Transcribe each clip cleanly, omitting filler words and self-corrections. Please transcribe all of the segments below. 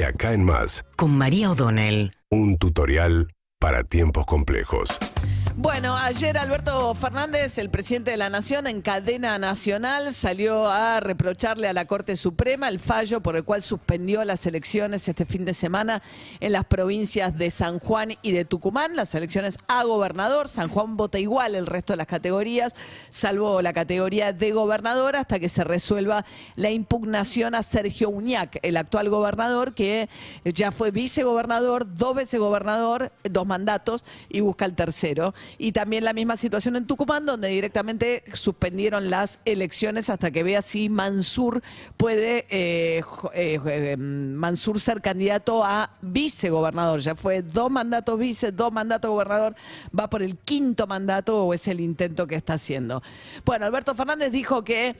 De acá en más. Con María O'Donnell. Un tutorial para tiempos complejos. Bueno, ayer Alberto Fernández, el presidente de la Nación, en cadena nacional, salió a reprocharle a la Corte Suprema el fallo por el cual suspendió las elecciones este fin de semana en las provincias de San Juan y de Tucumán, las elecciones a gobernador. San Juan vota igual el resto de las categorías, salvo la categoría de gobernador, hasta que se resuelva la impugnación a Sergio Uñac, el actual gobernador, que ya fue vicegobernador, 2 veces gobernador, 2 mandatos, y busca el tercero. Y también la misma situación en Tucumán, donde directamente suspendieron las elecciones hasta que vea si Mansur puede Mansur ser candidato a vicegobernador. Ya fue 2 mandatos vice, 2 mandatos gobernador, va por el 5º mandato, o es el intento que está haciendo. Bueno, Alberto Fernández dijo que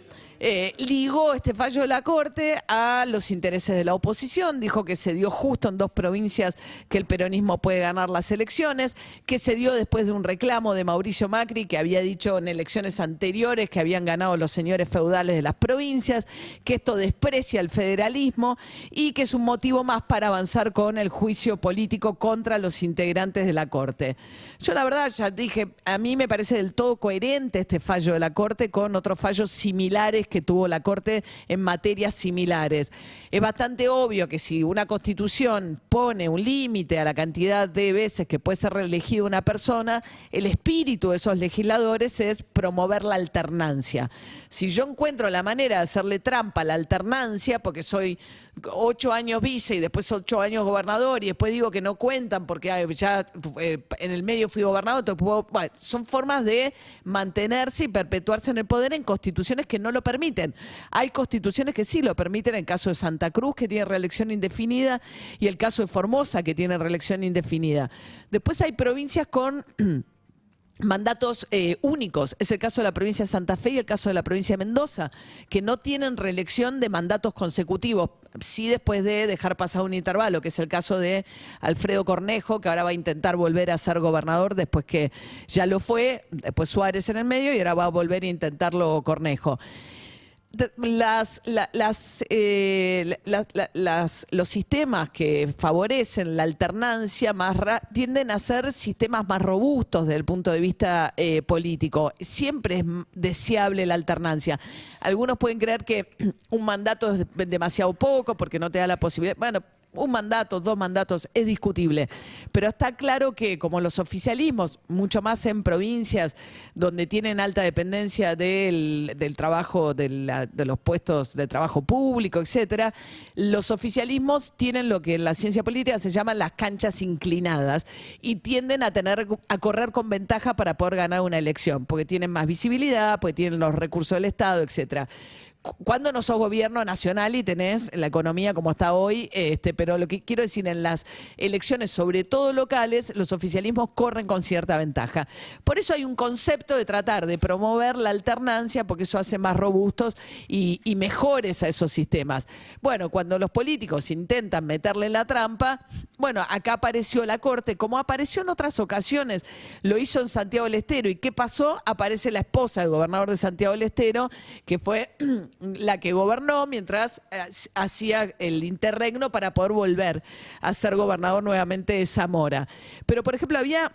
ligó este fallo de la Corte a los intereses de la oposición, dijo que se dio justo en 2 provincias que el peronismo puede ganar las elecciones, que se dio después de un reclamo de Mauricio Macri, que había dicho en elecciones anteriores que habían ganado los señores feudales de las provincias, que esto desprecia el federalismo y que es un motivo más para avanzar con el juicio político contra los integrantes de la Corte. Yo la verdad ya dije, a mí me parece del todo coherente este fallo de la Corte con otros fallos similares que tuvo la Corte en materias similares. Es bastante obvio que si una Constitución pone un límite a la cantidad de veces que puede ser reelegida una persona, el espíritu de esos legisladores es promover la alternancia. Si yo encuentro la manera de hacerle trampa a la alternancia, porque soy 8 años vice y después 8 años gobernador y después digo que no cuentan porque ya en el medio fui gobernador, entonces bueno, son formas de mantenerse y perpetuarse en el poder en constituciones que no lo permiten. Hay constituciones que sí lo permiten, el caso de Santa Cruz, que tiene reelección indefinida, y el caso de Formosa, que tiene reelección indefinida. Después hay provincias con mandatos únicos, es el caso de la provincia de Santa Fe y el caso de la provincia de Mendoza, que no tienen reelección de mandatos consecutivos, sí después de dejar pasar un intervalo, que es el caso de Alfredo Cornejo, que ahora va a intentar volver a ser gobernador después que ya lo fue, después Suárez en el medio y ahora va a volver a intentarlo Cornejo. Los sistemas que favorecen la alternancia tienden a ser sistemas más robustos desde el punto de vista político. Siempre es deseable la alternancia. Algunos pueden creer que un mandato es demasiado poco porque no te da la posibilidad. Bueno, 1 mandato, 2 mandatos es discutible, pero está claro que como los oficialismos, mucho más en provincias donde tienen alta dependencia del trabajo, de los puestos de trabajo público, etcétera, los oficialismos tienen lo que en la ciencia política se llaman las canchas inclinadas y tienden a correr con ventaja para poder ganar una elección, porque tienen más visibilidad, porque tienen los recursos del Estado, etcétera. Cuando no sos gobierno nacional y tenés la economía como está hoy, pero lo que quiero decir, en las elecciones, sobre todo locales, los oficialismos corren con cierta ventaja. Por eso hay un concepto de tratar de promover la alternancia, porque eso hace más robustos y mejores a esos sistemas. Bueno, cuando los políticos intentan meterle la trampa, bueno, acá apareció la Corte, como apareció en otras ocasiones, lo hizo en Santiago del Estero. ¿Y qué pasó? Aparece la esposa del gobernador de Santiago del Estero, que fue la que gobernó mientras hacía el interregno para poder volver a ser gobernador nuevamente de Zamora. Pero, por ejemplo, había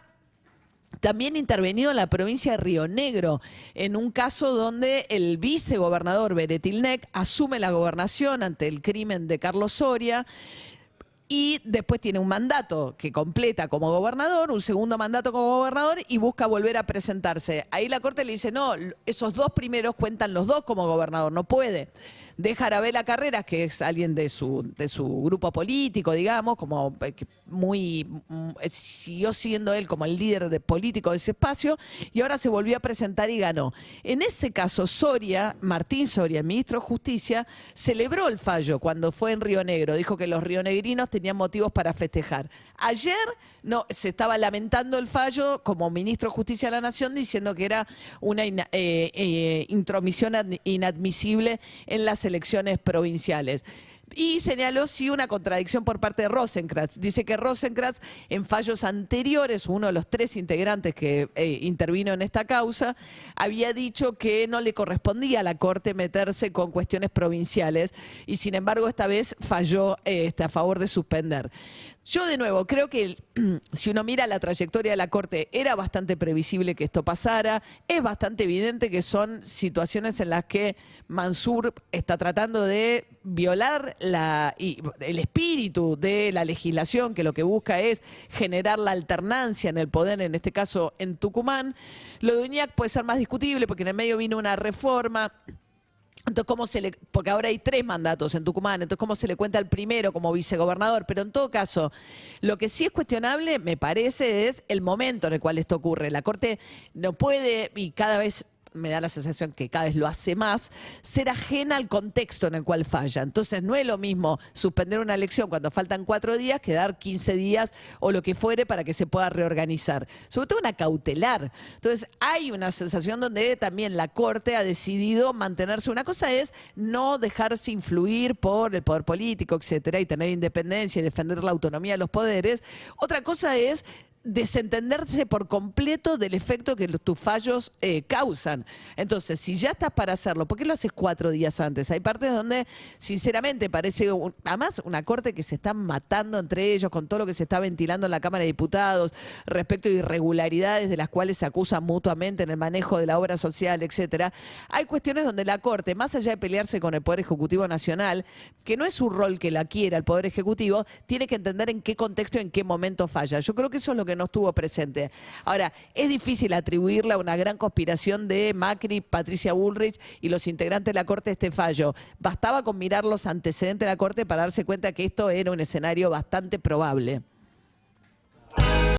también intervenido en la provincia de Río Negro, en un caso donde el vicegobernador Beretilnec asume la gobernación ante el crimen de Carlos Soria, y después tiene un mandato que completa como gobernador, un segundo mandato como gobernador y busca volver a presentarse. Ahí la Corte le dice, no, esos 2 primeros cuentan los 2 como gobernador, no puede. Deja a Arabela Carreras, que es alguien de su grupo político, digamos, como siguió siendo él como el líder político de ese espacio, y ahora se volvió a presentar y ganó. En ese caso, Martín Soria, el ministro de Justicia, celebró el fallo cuando fue en Río Negro. Dijo que los rionegrinos tenían motivos para festejar. Ayer no, se estaba lamentando el fallo como ministro de Justicia de la Nación, diciendo que era una intromisión inadmisible en las elecciones provinciales. Y señaló sí una contradicción por parte de Rosenkrantz. Dice que Rosenkrantz en fallos anteriores, uno de los 3 integrantes que intervino en esta causa, había dicho que no le correspondía a la Corte meterse con cuestiones provinciales y sin embargo esta vez falló a favor de suspender. Yo de nuevo creo que si uno mira la trayectoria de la Corte era bastante previsible que esto pasara, es bastante evidente que son situaciones en las que Mansur está tratando de violar el espíritu de la legislación, que lo que busca es generar la alternancia en el poder, en este caso en Tucumán. Lo de Uñac puede ser más discutible porque en el medio vino una reforma. Entonces, porque ahora hay 3 mandatos en Tucumán, entonces cómo se le cuenta al primero como vicegobernador, pero en todo caso, lo que sí es cuestionable, me parece, es el momento en el cual esto ocurre. La Corte no puede, y cada vez me da la sensación que cada vez lo hace más, ser ajena al contexto en el cual falla. Entonces no es lo mismo suspender una elección cuando faltan 4 días que dar 15 días o lo que fuere para que se pueda reorganizar. Sobre todo una cautelar. Entonces hay una sensación donde también la Corte ha decidido mantenerse. Una cosa es no dejarse influir por el poder político, etcétera, y tener independencia y defender la autonomía de los poderes. Otra cosa es desentenderse por completo del efecto que tus fallos causan. Entonces, si ya estás para hacerlo, ¿por qué lo haces 4 días antes? Hay partes donde, sinceramente, parece, además, una Corte que se están matando entre ellos con todo lo que se está ventilando en la Cámara de Diputados respecto a irregularidades de las cuales se acusan mutuamente en el manejo de la obra social, etcétera. Hay cuestiones donde la Corte, más allá de pelearse con el Poder Ejecutivo Nacional, que no es su rol que la quiera el Poder Ejecutivo, tiene que entender en qué contexto y en qué momento falla. Yo creo que eso es lo que no estuvo presente. Ahora, es difícil atribuirle a una gran conspiración de Macri, Patricia Bullrich y los integrantes de la Corte este fallo. Bastaba con mirar los antecedentes de la Corte para darse cuenta que esto era un escenario bastante probable.